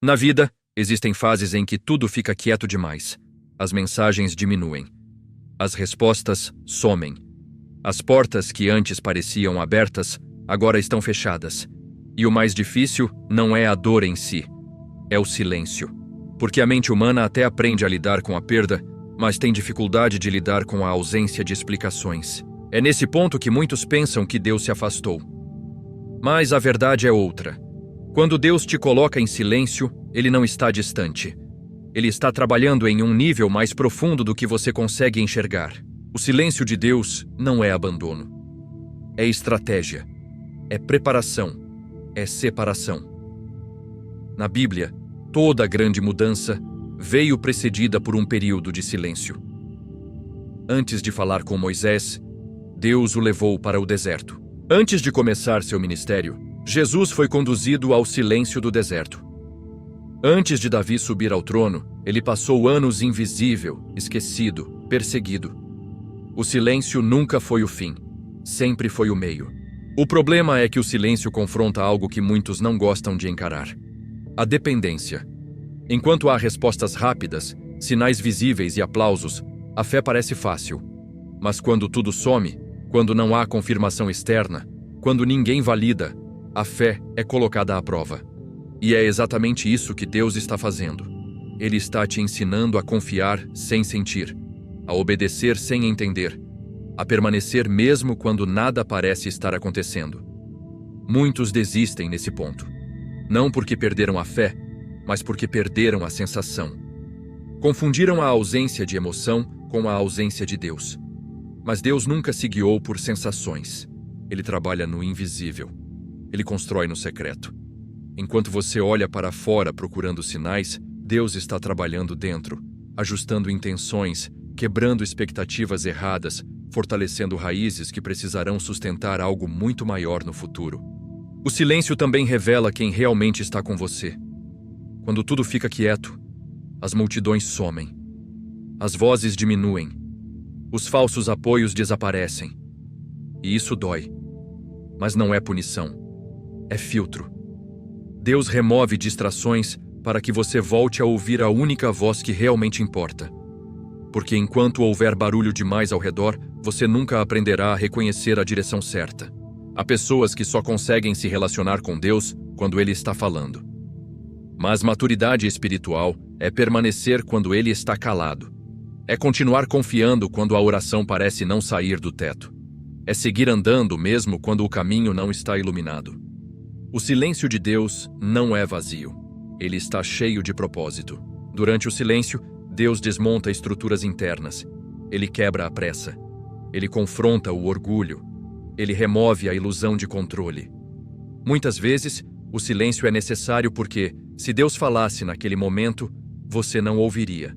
Na vida, existem fases em que tudo fica quieto demais. As mensagens diminuem. As respostas somem. As portas que antes pareciam abertas, agora estão fechadas. E o mais difícil não é a dor em si, é o silêncio. Porque a mente humana até aprende a lidar com a perda, mas tem dificuldade de lidar com a ausência de explicações. É nesse ponto que muitos pensam que Deus se afastou. Mas a verdade é outra. Quando Deus te coloca em silêncio, Ele não está distante. Ele está trabalhando em um nível mais profundo do que você consegue enxergar. O silêncio de Deus não é abandono. É estratégia. É preparação. É separação. Na Bíblia, toda grande mudança veio precedida por um período de silêncio. Antes de falar com Moisés, Deus o levou para o deserto. Antes de começar seu ministério, Jesus foi conduzido ao silêncio do deserto. Antes de Davi subir ao trono, ele passou anos invisível, esquecido, perseguido. O silêncio nunca foi o fim, sempre foi o meio. O problema é que o silêncio confronta algo que muitos não gostam de encarar: a dependência. Enquanto há respostas rápidas, sinais visíveis e aplausos, a fé parece fácil. Mas quando tudo some, quando não há confirmação externa, quando ninguém valida, a fé é colocada à prova. E é exatamente isso que Deus está fazendo. Ele está te ensinando a confiar sem sentir, a obedecer sem entender, a permanecer mesmo quando nada parece estar acontecendo. Muitos desistem nesse ponto. Não porque perderam a fé, mas porque perderam a sensação. Confundiram a ausência de emoção com a ausência de Deus. Mas Deus nunca se guiou por sensações. Ele trabalha no invisível. Ele constrói no secreto. Enquanto você olha para fora procurando sinais, Deus está trabalhando dentro, ajustando intenções, quebrando expectativas erradas, fortalecendo raízes que precisarão sustentar algo muito maior no futuro. O silêncio também revela quem realmente está com você. Quando tudo fica quieto, as multidões somem. As vozes diminuem. Os falsos apoios desaparecem. E isso dói. Mas não é punição. É filtro. Deus remove distrações para que você volte a ouvir a única voz que realmente importa. Porque enquanto houver barulho demais ao redor, você nunca aprenderá a reconhecer a direção certa. Há pessoas que só conseguem se relacionar com Deus quando Ele está falando. Mas maturidade espiritual é permanecer quando Ele está calado. É continuar confiando quando a oração parece não sair do teto. É seguir andando mesmo quando o caminho não está iluminado. O silêncio de Deus não é vazio. Ele está cheio de propósito. Durante o silêncio, Deus desmonta estruturas internas. Ele quebra a pressa. Ele confronta o orgulho. Ele remove a ilusão de controle. Muitas vezes, o silêncio é necessário porque, se Deus falasse naquele momento, você não ouviria.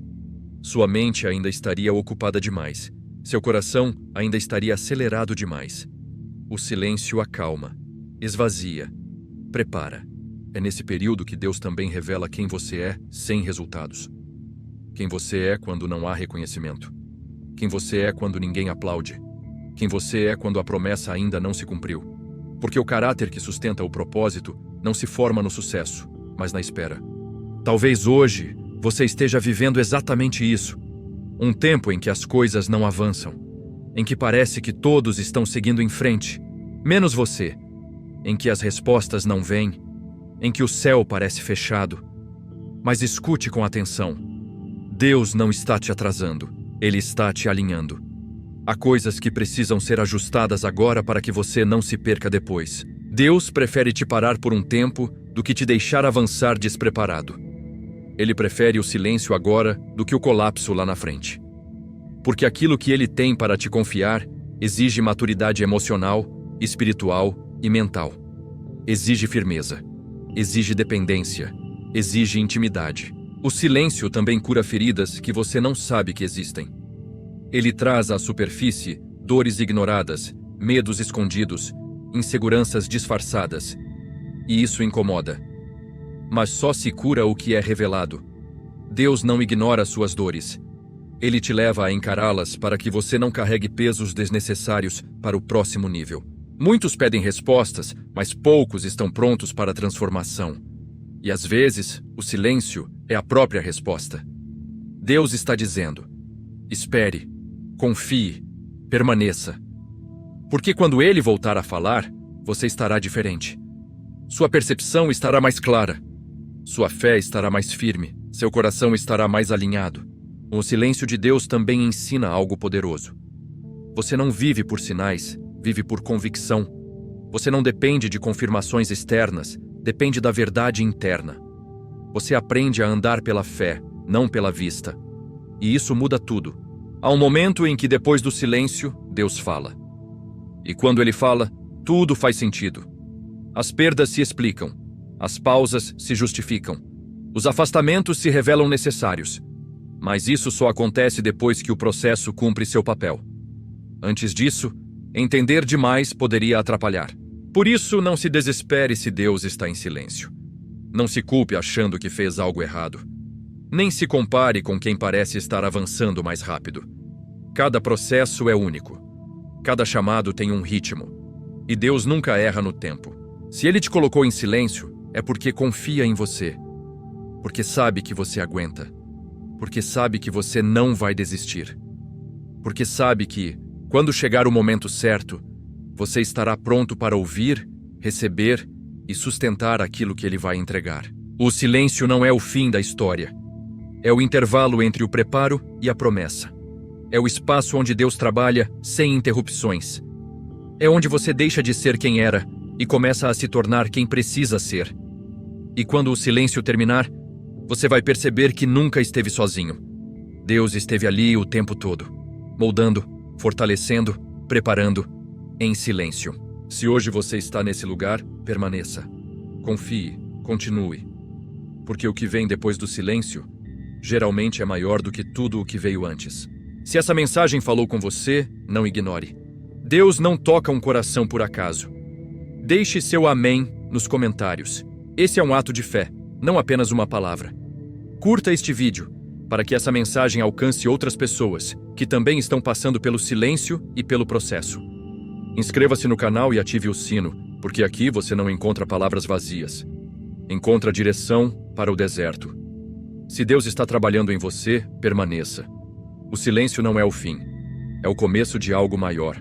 Sua mente ainda estaria ocupada demais. Seu coração ainda estaria acelerado demais. O silêncio acalma, esvazia, prepara. É nesse período que Deus também revela quem você é sem resultados. Quem você é quando não há reconhecimento. Quem você é quando ninguém aplaude. Quem você é quando a promessa ainda não se cumpriu. Porque o caráter que sustenta o propósito não se forma no sucesso, mas na espera. Talvez hoje você esteja vivendo exatamente isso. Um tempo em que as coisas não avançam. Em que parece que todos estão seguindo em frente, menos você. Em que as respostas não vêm. Em que o céu parece fechado. Mas escute com atenção. Deus não está te atrasando. Ele está te alinhando. Há coisas que precisam ser ajustadas agora para que você não se perca depois. Deus prefere te parar por um tempo do que te deixar avançar despreparado. Ele prefere o silêncio agora do que o colapso lá na frente. Porque aquilo que Ele tem para te confiar exige maturidade emocional, espiritual e mental. Exige firmeza. Exige dependência. Exige intimidade. O silêncio também cura feridas que você não sabe que existem. Ele traz à superfície dores ignoradas, medos escondidos, inseguranças disfarçadas. E isso incomoda. Mas só se cura o que é revelado. Deus não ignora suas dores. Ele te leva a encará-las para que você não carregue pesos desnecessários para o próximo nível. Muitos pedem respostas, mas poucos estão prontos para a transformação. E às vezes, o silêncio é a própria resposta. Deus está dizendo: espere, confie, permaneça. Porque quando Ele voltar a falar, você estará diferente. Sua percepção estará mais clara. Sua fé estará mais firme. Seu coração estará mais alinhado. O silêncio de Deus também ensina algo poderoso. Você não vive por sinais, vive por convicção. Você não depende de confirmações externas, depende da verdade interna. Você aprende a andar pela fé, não pela vista. E isso muda tudo. Há um momento em que, depois do silêncio, Deus fala. E quando Ele fala, tudo faz sentido. As perdas se explicam. As pausas se justificam. Os afastamentos se revelam necessários. Mas isso só acontece depois que o processo cumpre seu papel. Antes disso, entender demais poderia atrapalhar. Por isso, não se desespere se Deus está em silêncio. Não se culpe achando que fez algo errado. Nem se compare com quem parece estar avançando mais rápido. Cada processo é único. Cada chamado tem um ritmo. E Deus nunca erra no tempo. Se Ele te colocou em silêncio, é porque confia em você. Porque sabe que você aguenta. Porque sabe que você não vai desistir. Porque sabe que, quando chegar o momento certo, você estará pronto para ouvir, receber e sustentar aquilo que Ele vai entregar. O silêncio não é o fim da história. É o intervalo entre o preparo e a promessa. É o espaço onde Deus trabalha sem interrupções. É onde você deixa de ser quem era e começa a se tornar quem precisa ser. E quando o silêncio terminar, você vai perceber que nunca esteve sozinho. Deus esteve ali o tempo todo, moldando, fortalecendo, preparando, em silêncio. Se hoje você está nesse lugar, permaneça. Confie, continue. Porque o que vem depois do silêncio, geralmente é maior do que tudo o que veio antes. Se essa mensagem falou com você, não ignore. Deus não toca um coração por acaso. Deixe seu amém nos comentários. Esse é um ato de fé, não apenas uma palavra. Curta este vídeo, para que essa mensagem alcance outras pessoas que também estão passando pelo silêncio e pelo processo. Inscreva-se no canal e ative o sino, porque aqui você não encontra palavras vazias. Encontra direção para o deserto. Se Deus está trabalhando em você, permaneça. O silêncio não é o fim. É o começo de algo maior.